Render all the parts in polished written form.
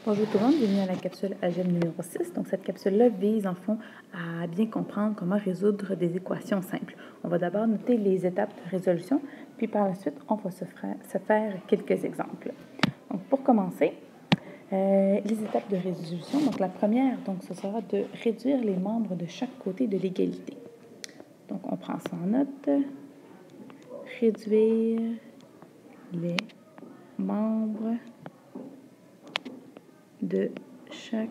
Bonjour tout le monde, bienvenue à la capsule algèbre numéro 6. Donc cette capsule-là vise en fond à bien comprendre comment résoudre des équations simples. On va d'abord noter les étapes de résolution, puis par la suite, on va se faire quelques exemples. Donc pour commencer, les étapes de résolution. Donc la première, ce sera de réduire les membres de chaque côté de l'égalité. Donc on prend ça en note. Réduire les membres de chaque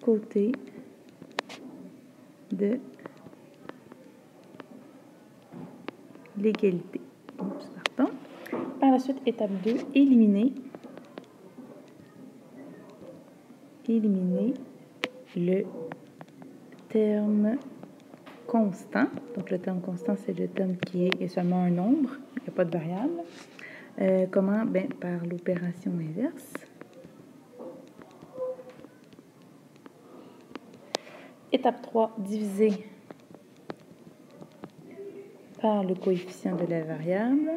côté de l'égalité. Pardon. Par la suite, étape 2, éliminer le terme constant. Donc, le terme constant, c'est le terme qui est seulement un nombre, il n'y a pas de variable. Comment? Bien, par l'opération inverse. Étape 3, diviser par le coefficient de la variable.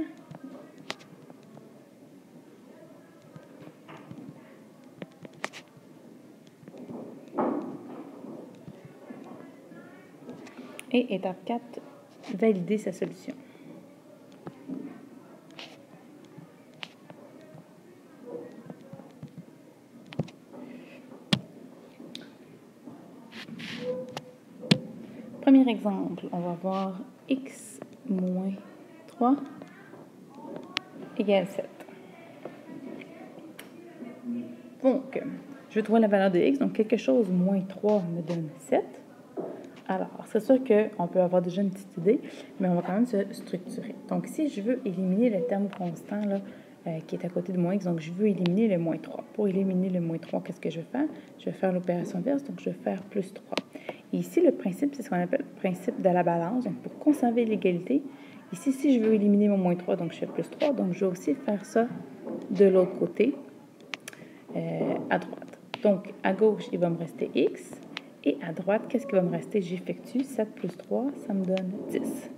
Et étape 4, valider sa solution. Premier exemple, on va voir x moins 3 égale 7. Donc, je trouve la valeur de x, donc quelque chose moins 3 me donne 7. Alors, c'est sûr qu'on peut avoir déjà une petite idée, mais on va quand même se structurer. Donc, si je veux éliminer le terme constant là, qui est à côté de moins x, donc je veux éliminer le moins 3. Pour éliminer le moins 3, qu'est-ce que je vais faire? Je vais faire l'opération inverse, donc je vais faire plus 3. Et ici, le principe, c'est ce qu'on appelle le principe de la balance. Donc, pour conserver l'égalité, ici, si je veux éliminer mon moins 3, donc je fais plus 3. Donc, je vais aussi faire ça de l'autre côté, à droite. Donc, à gauche, il va me rester x. Et à droite, qu'est-ce qui va me rester? J'effectue 7 plus 3, ça me donne 10.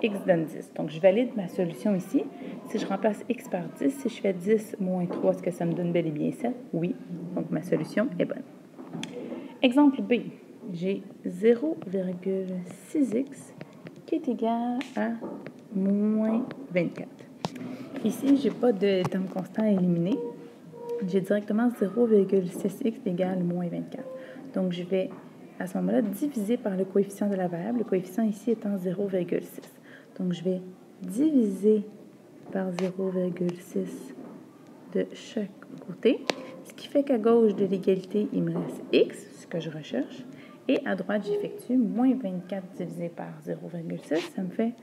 X donne 10. Donc, je valide ma solution ici. Si je remplace x par 10, si je fais 10 moins 3, est-ce que ça me donne bel et bien 7? Oui. Donc, ma solution est bonne. Exemple B. J'ai 0,6x qui est égal à moins 24. Ici, je n'ai pas de terme constant à éliminer. J'ai directement 0,6x égale moins 24. Donc, je vais, à ce moment-là, diviser par le coefficient de la variable, le coefficient ici étant 0,6. Donc, je vais diviser par 0,6 de chaque côté, ce qui fait qu'à gauche de l'égalité, il me reste x, ce que je recherche, et à droite, j'effectue moins 24 divisé par 0,6, ça me fait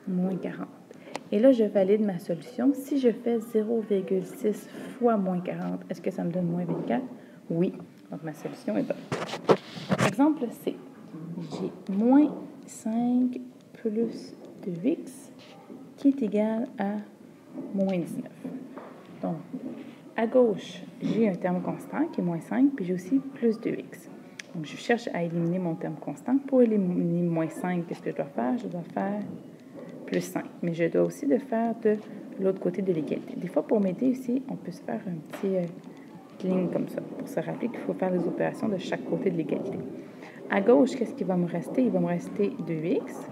moins 40. Et là, je valide ma solution. Si je fais 0,6 fois moins 40, est-ce que ça me donne moins 24? Oui. Donc, ma solution est bonne. Exemple C. J'ai moins 5 plus 2x qui est égal à moins 19. Donc, à gauche, j'ai un terme constant qui est moins 5, puis j'ai aussi plus 2x. Donc, je cherche à éliminer mon terme constant. Pour éliminer moins 5, qu'est-ce que je dois faire? Je dois faire plus 5. Mais je dois aussi le faire de l'autre côté de l'égalité. Des fois, pour m'aider ici, on peut se faire un petit ligne comme ça, pour se rappeler qu'il faut faire les opérations de chaque côté de l'égalité. À gauche, qu'est-ce qui va me rester? Il va me rester 2x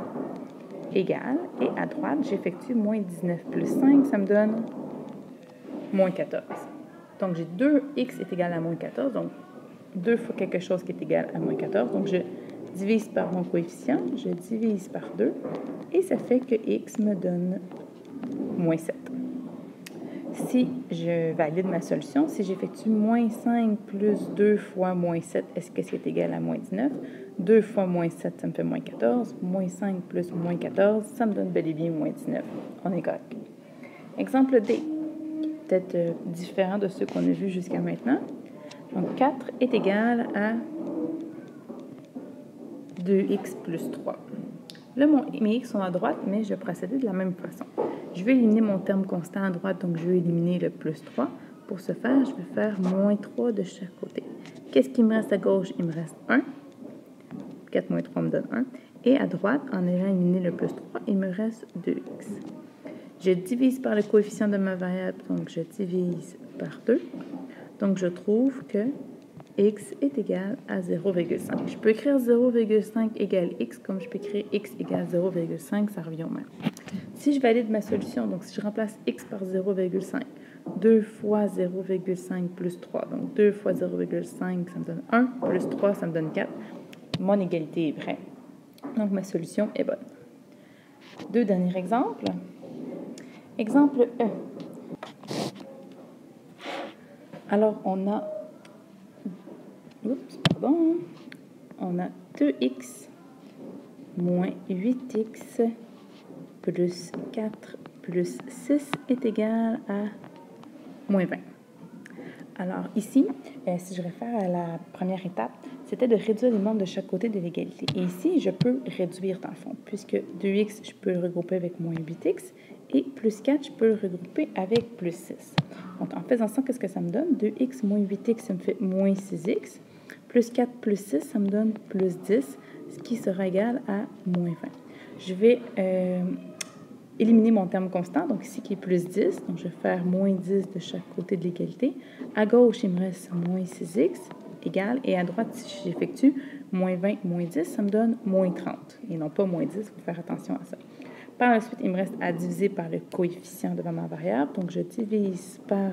égale, et à droite, j'effectue moins 19 plus 5, ça me donne moins 14. Donc, j'ai 2x est égal à moins 14, donc 2 fois quelque chose qui est égal à moins 14. Donc, je divise par mon coefficient, je divise par 2, et ça fait que x me donne moins 7. Si je valide ma solution, si j'effectue moins 5 plus 2 fois moins 7, est-ce que c'est égal à moins 19? 2 fois moins 7, ça me fait moins 14. Moins 5 plus moins 14, ça me donne bel et bien moins 19. On est correct. Exemple D. Peut-être différent de ceux qu'on a vus jusqu'à maintenant. Donc, 4 est égal à 2x plus 3. Là, mes x sont à droite, mais je vais procéder de la même façon. Je vais éliminer mon terme constant à droite, donc je vais éliminer le plus 3. Pour ce faire, je vais faire moins 3 de chaque côté. Qu'est-ce qui me reste à gauche? Il me reste 1. 4 moins 3 me donne 1. Et à droite, en ayant éliminé le plus 3, il me reste 2x. Je divise par le coefficient de ma variable, donc je divise par 2. Donc, je trouve que x est égal à 0,5. Je peux écrire 0,5 égale x, comme je peux écrire x égale 0,5, ça revient au même. Si je valide ma solution, donc si je remplace x par 0,5, 2 fois 0,5 plus 3, donc 2 fois 0,5, ça me donne 1, plus 3, ça me donne 4. Mon égalité est vraie. Donc, ma solution est bonne. Deux derniers exemples. Exemple E. Alors, on a 2x moins 8x plus 4 plus 6 est égal à moins 20. Alors ici, si je réfère à la première étape, c'était de réduire les membres de chaque côté de l'égalité. Et ici, je peux réduire dans le fond, puisque 2x, je peux le regrouper avec moins 8x, et plus 4, je peux le regrouper avec plus 6. Donc en faisant ça, qu'est-ce que ça me donne? 2x moins 8x, ça me fait moins 6x. Plus 4 plus 6, ça me donne plus 10, ce qui sera égal à moins 20. Je vais éliminer mon terme constant, donc ici qui est plus 10, donc je vais faire moins 10 de chaque côté de l'égalité. À gauche, il me reste moins 6x égale, et à droite, si j'effectue moins 20, moins 10, ça me donne moins 30, et non pas moins 10, il faut faire attention à ça. Par la suite, il me reste à diviser par le coefficient devant ma variable, donc je divise par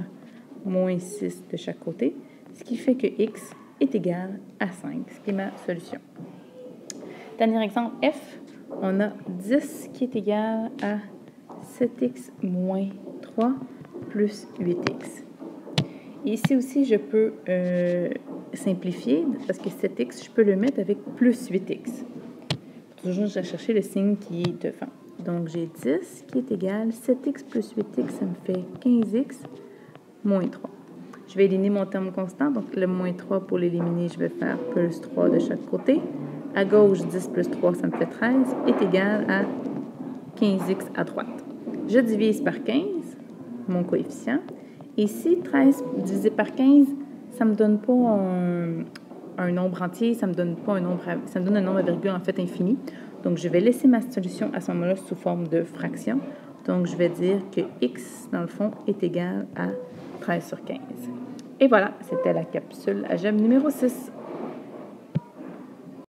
moins 6 de chaque côté, ce qui fait que x est égal à 5, ce qui est ma solution. Dernier exemple, F, on a 10 qui est égal à 7x moins 3 plus 8x. Et ici aussi, je peux simplifier, parce que 7x, je peux le mettre avec plus 8x. Toujours, je vais chercher le signe qui est devant. Donc, j'ai 10 qui est égal à 7x plus 8x, ça me fait 15x moins 3. Je vais éliminer mon terme constant, donc le moins 3 pour l'éliminer, je vais faire plus 3 de chaque côté. À gauche, 10 plus 3, ça me fait 13, est égal à 15x à droite. Je divise par 15, mon coefficient. Ici, 13 divisé par 15, ça ne me donne pas un nombre entier, ça me donne pas un nombre, ça me donne un nombre à virgule en fait infini. Donc, je vais laisser ma solution à ce moment-là sous forme de fraction. Donc, je vais dire que x, dans le fond, est égal à 13 sur 15. Et voilà, c'était la capsule algèbre numéro 6.